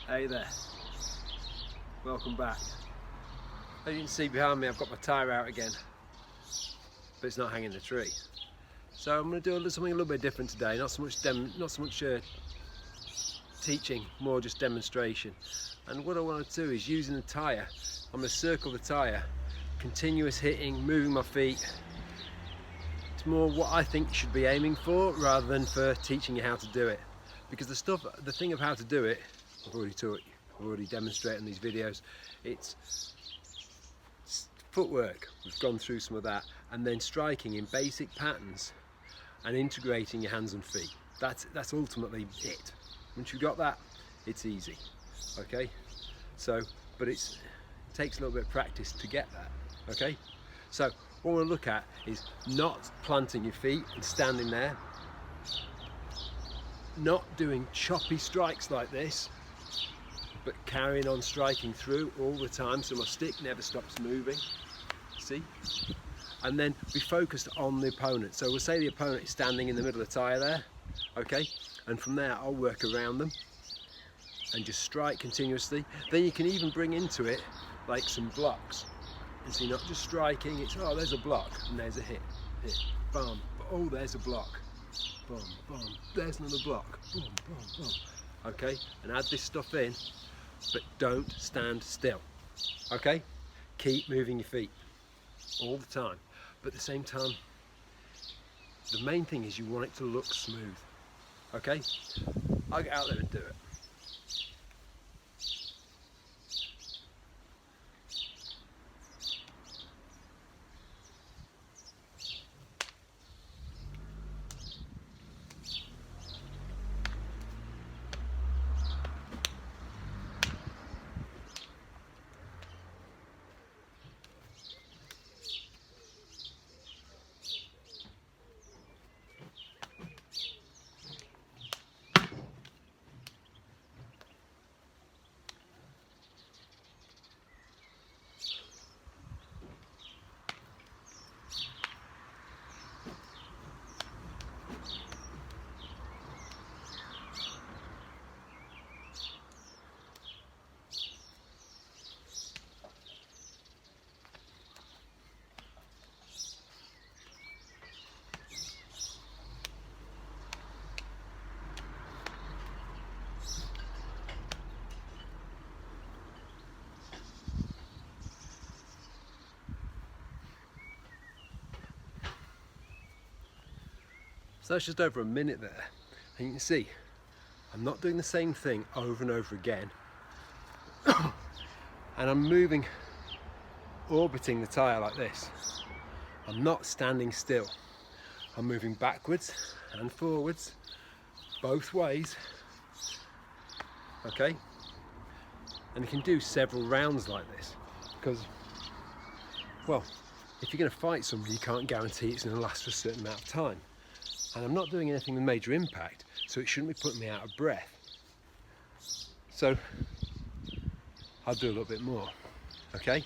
Hey there, welcome back. As you can see behind me, I've got my tyre out again, but it's not hanging in the tree. So I'm going to do something a little bit different today. Not so much teaching, more just demonstration. And what I want to do is using the tyre. I'm going to circle the tyre, continuous hitting, moving my feet. It's more what I think you should be aiming for rather than for teaching you how to do it. Because the thing of how to do it, I've already taught you. I've already demonstrated in these videos. It's footwork, we've gone through some of that, and then striking in basic patterns and integrating your hands and feet. That's ultimately it. Once you've got that, it's easy. Okay? So, but it takes a little bit of practice to get that. Okay? So what we'll look at is not planting your feet and standing there, not doing choppy strikes like this, but carrying on striking through all the time so my stick never stops moving. See? And then be focused on the opponent. So we'll say the opponent is standing in the middle of the tyre there, okay? And from there I'll work around them and just strike continuously. Then you can even bring into it like some blocks. And so you're not just striking, it's oh there's a block and there's a hit, boom, oh there's a block, boom, boom, there's another block, boom, boom, boom. Okay, and add this stuff in, but don't stand still. Okay, keep moving your feet all the time, but at the same time the main thing is you want it to look smooth. Okay, I'll get out there and do it. So that's just over a minute there, and you can see I'm not doing the same thing over and over again. And I'm moving, orbiting the tyre like this. I'm not standing still. I'm moving backwards and forwards, both ways. Okay? And you can do several rounds like this, because, well, if you're going to fight somebody, you can't guarantee it's going to last for a certain amount of time. And I'm not doing anything with major impact, so it shouldn't be putting me out of breath. So I'll do a little bit more, okay?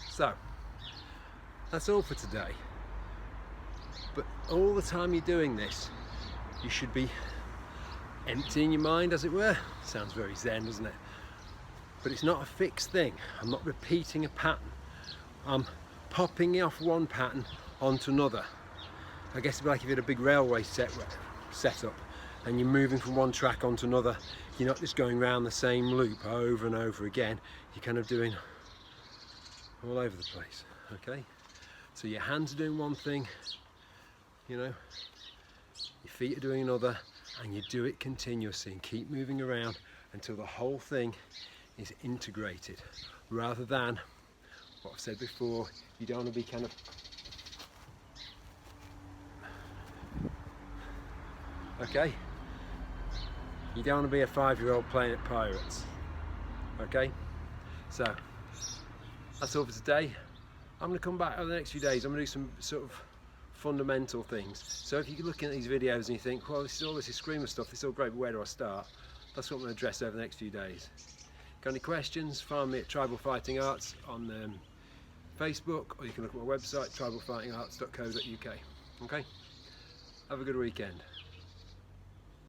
So That's all for today. But all the time you're doing this, you should be emptying your mind, as it were. Sounds very zen, doesn't it? But it's not a fixed thing. I'm not repeating a pattern. I'm popping off one pattern onto another. I guess it'd be like if you had a big railway setup and you're moving from one track onto another. You're not just going round the same loop over and over again. You're kind of doing all over the place, okay? So your hands are doing one thing, you know, your feet are doing another, and you do it continuously and keep moving around until the whole thing is integrated, rather than what I've said before. You don't want to be kind of okay, you don't want to be a 5-year-old playing at pirates, okay? So that's all for today. I'm going to come back over the next few days. I'm going to do some sort of fundamental things. So if you're looking at these videos and you think, well, all this Eskrima stuff, this is all great, but where do I start? That's what I'm going to address over the next few days. Got any questions? Find me at Tribal Fighting Arts on Facebook, or you can look at my website, tribalfightingarts.co.uk. Okay? Have a good weekend.